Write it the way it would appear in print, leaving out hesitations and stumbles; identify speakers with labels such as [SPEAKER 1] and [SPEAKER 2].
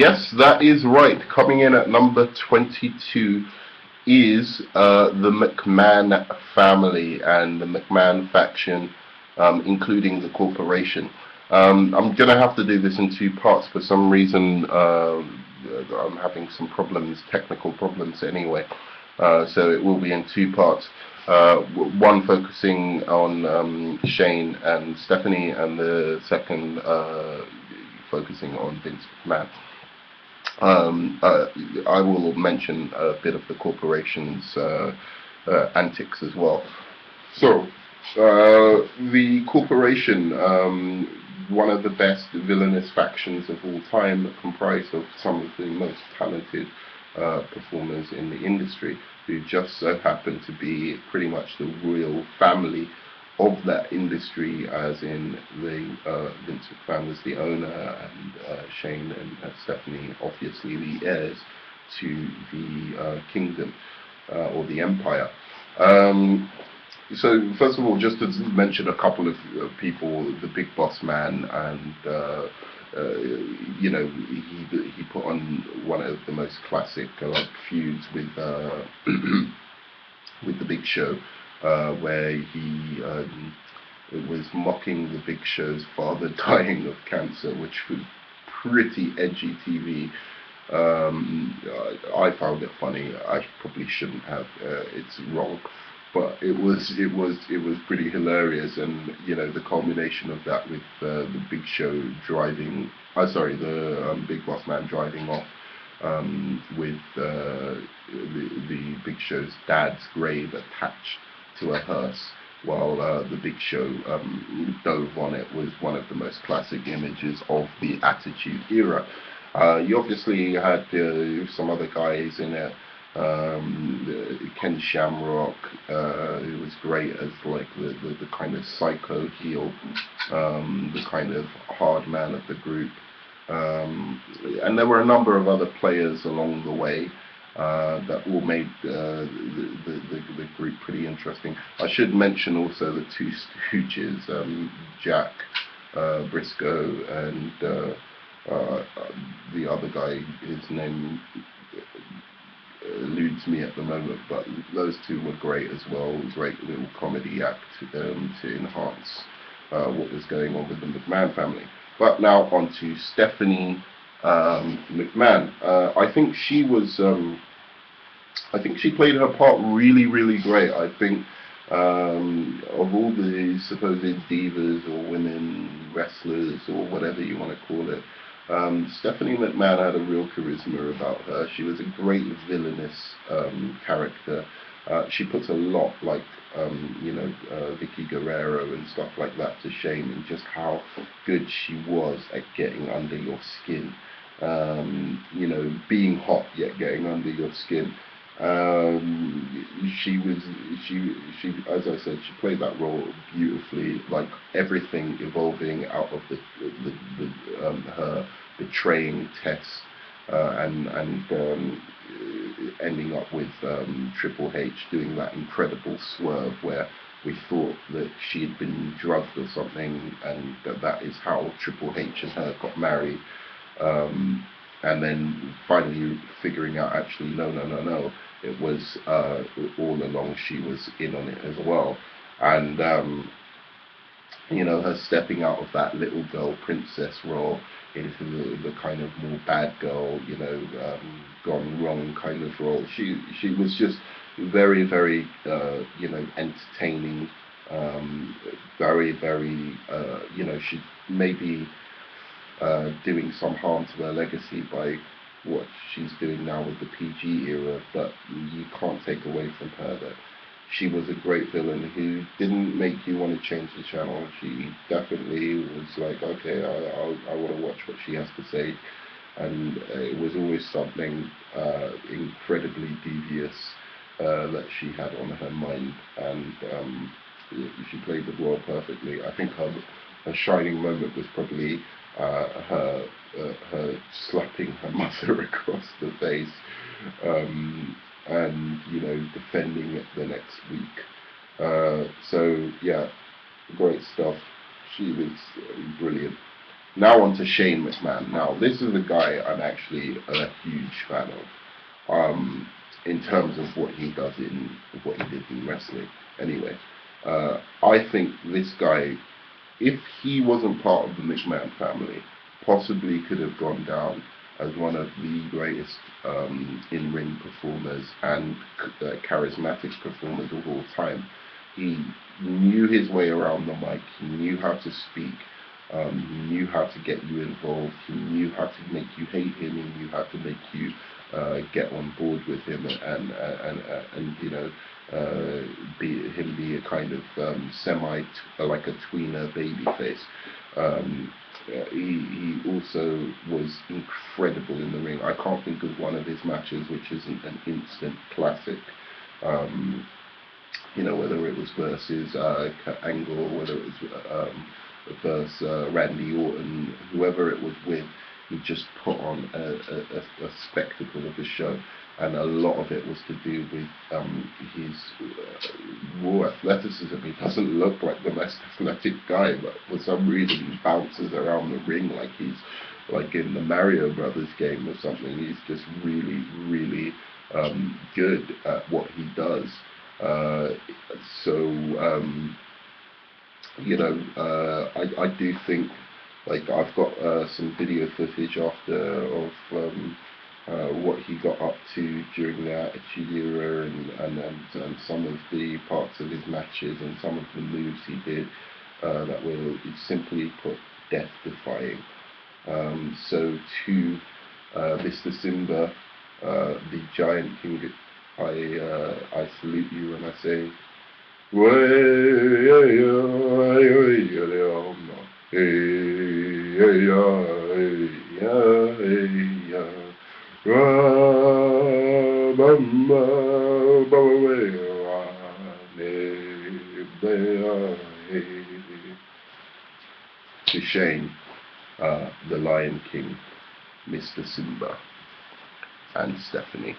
[SPEAKER 1] Yes, that is right. Coming in at number 22 is the McMahon family and the McMahon faction, including the corporation. I'm going to have to do this in two parts. For some reason, I'm having some problems, technical problems anyway. So it will be in two parts. One focusing on Shane and Stephanie, and the second focusing on Vince McMahon. I will mention a bit of the corporation's antics as well. So, the corporation, one of the best villainous factions of all time, comprised of some of the most talented performers in the industry, who just so happen to be pretty much the royal family of that industry, as in the Vince McMahon was the owner, and Shane and Stephanie obviously the heirs to the kingdom or the empire. So first of all, just to mention a couple of people, the Big Boss Man, and you know, he put on one of the most classic feuds with with the Big Show, where he was mocking the Big Show's father dying of cancer, which was pretty edgy TV. I found it funny. I probably shouldn't have. It's wrong, but it was pretty hilarious. And you know, the culmination of that with the Big Show driving. The Big Boss Man driving off with the Big Show's dad's grave attached to a hearse, while the Big Show dove on it, was one of the most classic images of the Attitude Era. You obviously had some other guys in it. Ken Shamrock, who was great as like the kind of psycho heel, the kind of hard man of the group. And there were a number of other players along the way that all made the group pretty interesting. I should mention also the two Stooges, Jack Briscoe and the other guy, his name eludes me at the moment, but those two were great as well. Great little comedy act to enhance what was going on with the McMahon family. But now on to Stephanie McMahon. I think she was. I think she played her part really, really great. I think of all the supposed divas or women wrestlers or whatever you want to call it, Stephanie McMahon had a real charisma about her. She was a great villainous character. She puts a lot, like Vicky Guerrero and stuff like that, to shame in just how good she was at getting under your skin. Being hot yet getting under your skin. She, as I said, she played that role beautifully. Like everything evolving out of her betraying Tess, and ending up with Triple H doing that incredible swerve where we thought that she had been drugged or something, and that is how Triple H and her got married. And then finally figuring out, actually, no, it was all along she was in on it as well. And her stepping out of that little girl princess role into the kind of more bad girl, gone wrong kind of role. She was just very, very entertaining, very, very she maybe doing some harm to her legacy by what she's doing now with the PG era, but you can't take away from her that she was a great villain who didn't make you want to change the channel. She definitely was like, okay, I want to watch what she has to say, and it was always something incredibly devious that she had on her mind, and she played the role perfectly. I think her shining moment was probably her slapping her mother across the face, and defending it the next week. So yeah, great stuff. She was brilliant. Now on to Shane McMahon. Now this is a guy I'm actually a huge fan of. In terms of what he does in what he did in wrestling. Anyway, I think this guy, if he wasn't part of the McMahon family, possibly could have gone down as one of the greatest in-ring performers and charismatic performers of all time. He knew his way around the mic. He knew how to speak. He knew how to get you involved. He knew how to make you hate him. He knew how to make you get on board with him, and you know, be a kind of like a tweener babyface. He also was incredible in the ring. I can't think of one of his matches which isn't an instant classic. You know, whether it was versus Kurt Angle, whether it was versus Randy Orton, whoever it was with, he just put on a spectacle of a show. And a lot of it was to do with his raw athleticism. He doesn't look like the most athletic guy, but for some reason he bounces around the ring like he's like in the Mario Brothers game or something. He's just really, really good at what he does. You know, I do think, like, I've got some video footage of what he got up to during the Attitude Era, and some of the parts of his matches and some of the moves he did that were simply put death-defying. So to Mr. Simba, the Giant King, I salute you and I say, to Shane, the Lion King, Mr. Simba, and Stephanie.